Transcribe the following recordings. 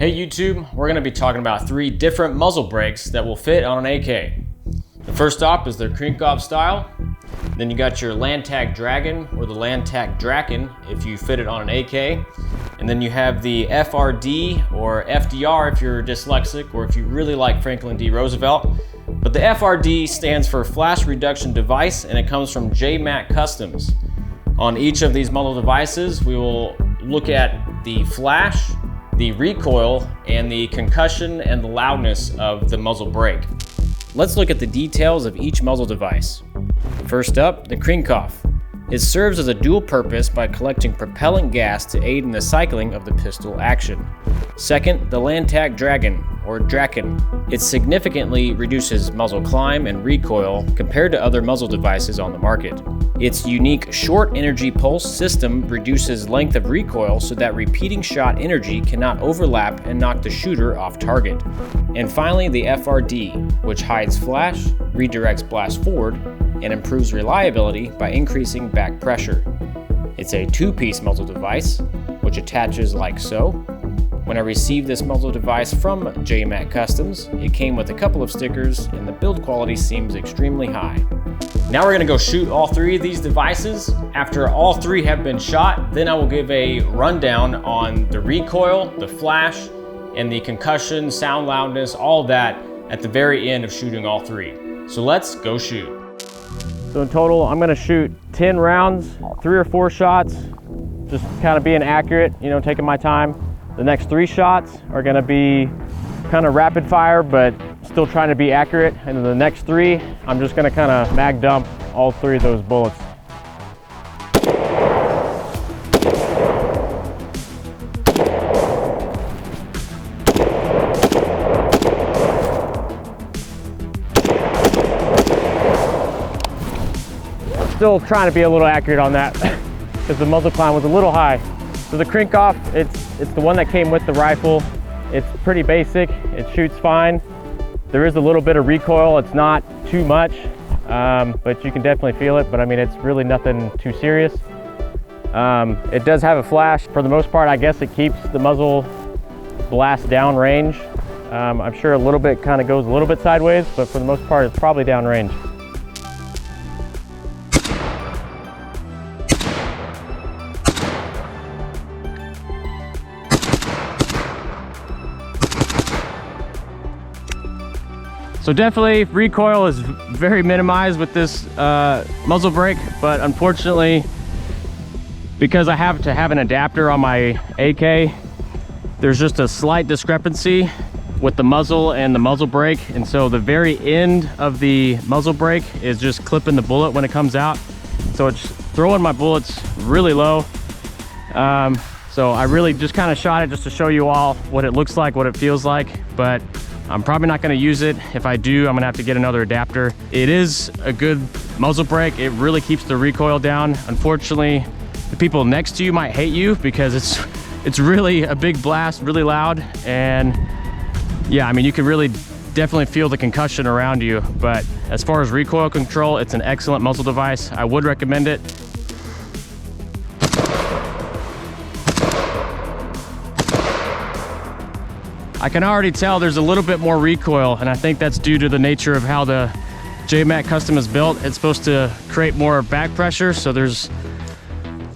Hey YouTube, we're going to be talking about 3 different muzzle brakes that will fit on an AK. The first up is their Krinkov style. Then you got your Lantac Drakon or the Lantac Drakon if you fit it on an AK. And then you have the FRD or FDR if you're dyslexic or if you really like Franklin D. Roosevelt. But the FRD stands for Flash Reduction Device, and it comes from JMAC Customs. On each of these muzzle devices, we will look at the flash, the recoil, and the concussion and the loudness of the muzzle brake. Let's look at the details of each muzzle device. First up, the Krinkov. It serves as a dual purpose by collecting propellant gas to aid in the cycling of the pistol action. Second, the Lantac Drakon or Drakon. It significantly reduces muzzle climb and recoil compared to other muzzle devices on the market. Its unique short energy pulse system reduces length of recoil so that repeating shot energy cannot overlap and knock the shooter off target. And finally, the FRD, which hides flash, redirects blast forward, and improves reliability by increasing back pressure. It's a 2-piece muzzle device, which attaches like so. When I received this muzzle device from JMAC Customs, it came with a couple of stickers and the build quality seems extremely high. Now we're gonna go shoot all 3 of these devices. After all 3 have been shot, then I will give a rundown on the recoil, the flash, and the concussion, sound loudness, all that at the very end of shooting all 3. So let's go shoot. So in total, I'm gonna shoot 10 rounds, 3 or 4 shots, just kind of being accurate, taking my time. The next 3 shots are gonna be kind of rapid fire, but still trying to be accurate. And then the next 3, I'm just gonna kind of mag dump all 3 of those bullets. Still trying to be a little accurate on that because the muzzle climb was a little high. So the Krinkov, it's the one that came with the rifle. It's pretty basic, it shoots fine. There is a little bit of recoil, it's not too much, but you can definitely feel it, but I mean, it's really nothing too serious. It does have a flash. For the most part, I guess it keeps the muzzle blast down range. I'm sure a little bit kind of goes a little bit sideways, but for the most part, it's probably down range. So definitely recoil is very minimized with this muzzle brake, but unfortunately, because I have to have an adapter on my AK, there's just a slight discrepancy with the muzzle and the muzzle brake. And so the very end of the muzzle brake is just clipping the bullet when it comes out. So it's throwing my bullets really low. So I really just kind of shot it just to show you all what it looks like, what it feels like, but I'm probably not going to use it. If I do, I'm going to have to get another adapter. It is a good muzzle brake. It really keeps the recoil down. Unfortunately, the people next to you might hate you because it's really a big blast, really loud. And yeah, I mean, you can really definitely feel the concussion around you. But as far as recoil control, it's an excellent muzzle device. I would recommend it. I can already tell there's a little bit more recoil, and I think that's due to the nature of how the JMAC Custom is built. It's supposed to create more back pressure, so there's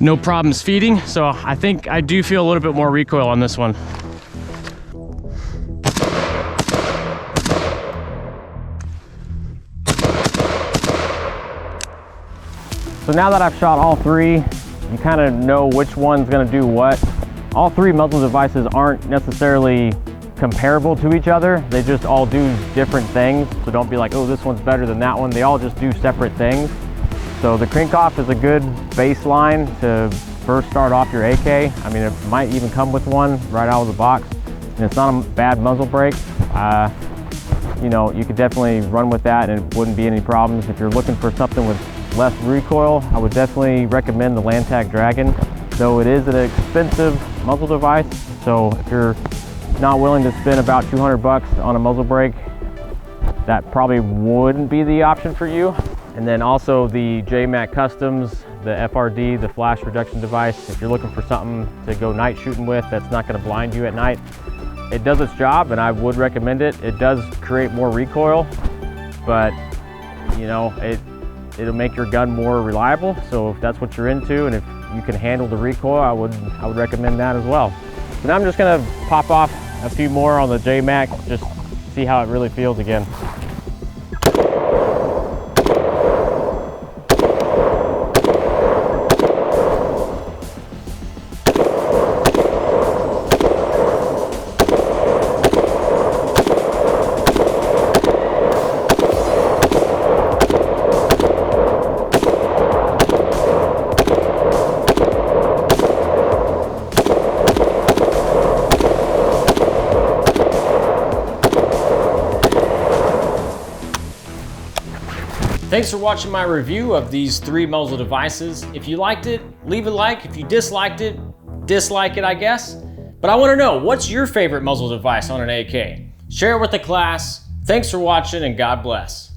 no problems feeding. So I think I do feel a little bit more recoil on this one. So now that I've shot all 3, you kind of know which one's gonna do what. All 3 muzzle devices aren't necessarily comparable to each other. They just all do different things. So don't be like, oh, this one's better than that one. They all just do separate things. So the Krinkov is a good baseline to first start off your AK. I mean, it might even come with one right out of the box. And it's not a bad muzzle brake. You could definitely run with that and it wouldn't be any problems. If you're looking for something with less recoil, I would definitely recommend the Lantac Drakon. Though it is an expensive muzzle device, so if you're not willing to spend about 200 bucks on a muzzle brake, that probably wouldn't be the option for you. And then also the JMAC Customs, the FRD, the flash reduction device. If you're looking for something to go night shooting with that's not going to blind you at night, it does its job and I would recommend it. It does create more recoil, but you know, it'll make your gun more reliable. So if that's what you're into and if you can handle the recoil, I would recommend that as well. So now I'm just gonna pop off a few more on the JMAC, just see how it really feels again. Thanks for watching my review of these 3 muzzle devices. If you liked it, leave a like. If you disliked it, dislike it, I guess. But I want to know, what's your favorite muzzle device on an AK? Share it with the class. Thanks for watching and God bless.